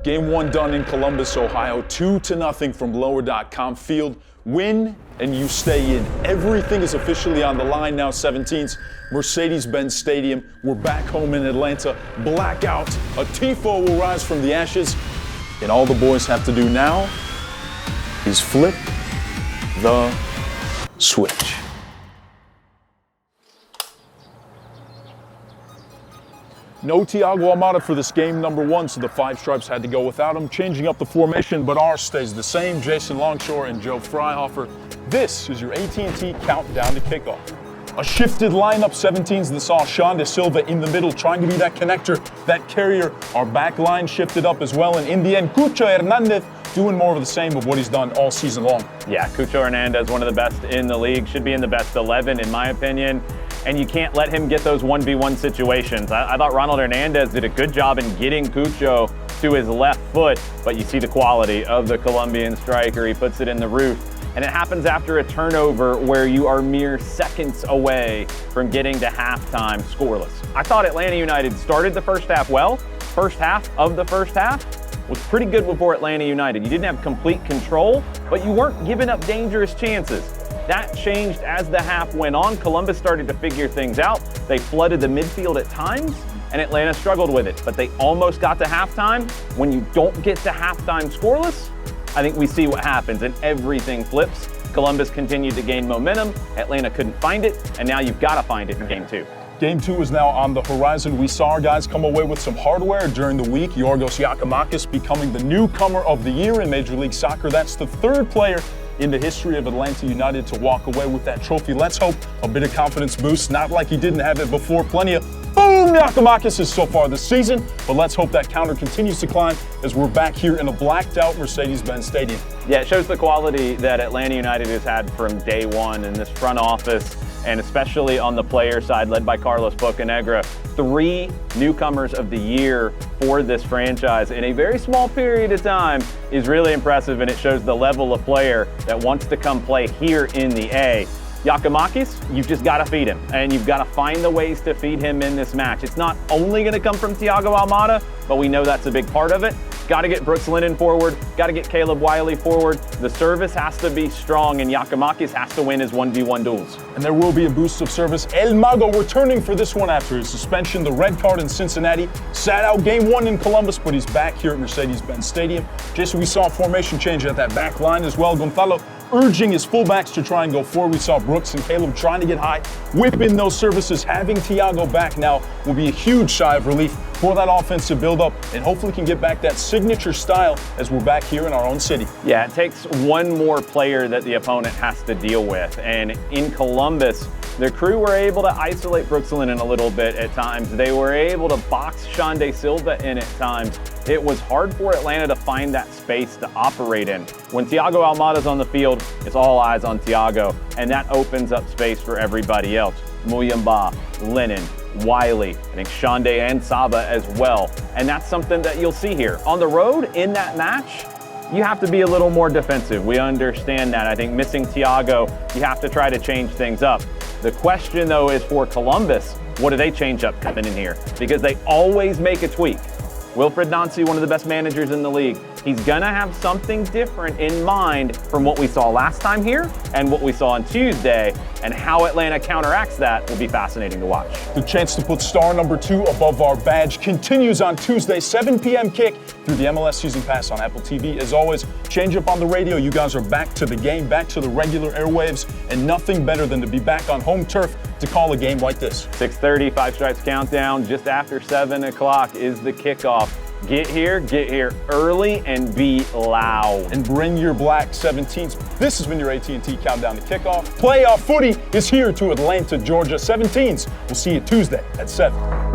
Game 1 done in Columbus, Ohio, 2-0 from Lower.com Field. Win and you stay in. Everything is officially on the line now. 17's Mercedes-Benz Stadium. We're back home in Atlanta. Blackout. A tifo will rise from the ashes. And all the boys have to do now is flip the switch. No Thiago Almada for this game number 1, so the Five Stripes had to go without him, changing up the formation, but ours stays the same. Jason Longshore and Joe Fryhofer. This is your AT&T countdown to kickoff. A shifted lineup, 17's that saw Sean De Silva in the middle, trying to be that connector, that carrier. Our back line shifted up as well, and in the end, Cucho Hernandez doing more of the same of what he's done all season long. Yeah, Cucho Hernandez, one of the best in the league, should be in the best 11 in my opinion. And you can't let him get those 1v1 situations. I thought Ronald Hernandez did a good job in getting Cucho to his left foot, but you see the quality of the Colombian striker. He puts it in the roof, and it happens after a turnover where you are mere seconds away from getting to halftime scoreless. I thought Atlanta United started the first half well. First half of the first half was pretty good before Atlanta United. You didn't have complete control, but you weren't giving up dangerous chances. That changed as the half went on. Columbus started to figure things out. They flooded the midfield at times, and Atlanta struggled with it. But they almost got to halftime. When you don't get to halftime scoreless, I think we see what happens, and everything flips. Columbus continued to gain momentum. Atlanta couldn't find it, and now you've got to find it in Game 2. Game 2 is now on the horizon. We saw our guys come away with some hardware during the week. Yorgos Giacomakis becoming the newcomer of the year in Major League Soccer. That's the third player in the history of Atlanta United to walk away with that trophy. Let's hope a bit of confidence boost, not like he didn't have it before. Plenty of boom Giacomakis so far this season, but let's hope that counter continues to climb as we're back here in a blacked out Mercedes-Benz Stadium. Yeah, it shows the quality that Atlanta United has had from day one in this front office, and especially on the player side, led by Carlos Bocanegra. 3 newcomers of the year for this franchise in a very small period of time is really impressive, and it shows the level of player that wants to come play here in the A. Giacomakis, you've just got to feed him, and you've got to find the ways to feed him in this match. It's not only going to come from Thiago Almada, but we know that's a big part of it. Got to get Brooks Lennon forward, got to get Caleb Wiley forward. The service has to be strong, and Giacomakis has to win his 1v1 duels. And there will be a boost of service. El Mago returning for this one after his suspension. The red card in Cincinnati. Sat out Game 1 in Columbus, but he's back here at Mercedes-Benz Stadium. Jason, we saw a formation change at that back line as well. Gonzalo urging his fullbacks to try and go forward. We saw Brooks and Caleb trying to get high, whip in those services. Having Thiago back now will be a huge sigh of relief for that offensive build-up, and hopefully can get back that signature style as we're back here in our own city. Yeah, it takes one more player that the opponent has to deal with, and in Columbus, the crew were able to isolate Brooks Lennon a little bit at times. They were able to box Sean De Silva in at times. It was hard for Atlanta to find that space to operate in. When Thiago Almada's on the field, it's all eyes on Thiago, and that opens up space for everybody else. Muyamba, Lennon, Wiley, I think Shande and Saba as well. And that's something that you'll see here. On the road, in that match, you have to be a little more defensive. We understand that. I think missing Thiago, you have to try to change things up. The question, though, is for Columbus, what do they change up coming in here? Because they always make a tweak. Wilfred Nancy, one of the best managers in the league, he's gonna have something different in mind from what we saw last time here and what we saw on Tuesday, and how Atlanta counteracts that will be fascinating to watch. The chance to put star number 2 above our badge continues on Tuesday, 7 p.m. kick through the MLS Season Pass on Apple TV. As always, change up on the radio. You guys are back to the game, back to the regular airwaves, and nothing better than to be back on home turf to call a game like this. 6:30, Five Stripes countdown. Just after 7 o'clock is the kickoff. Get here early and be loud. And bring your black 17s. This has been your AT&T Countdown to Kickoff. Playoff footy is here to Atlanta, Georgia. 17s. We'll see you Tuesday at 7.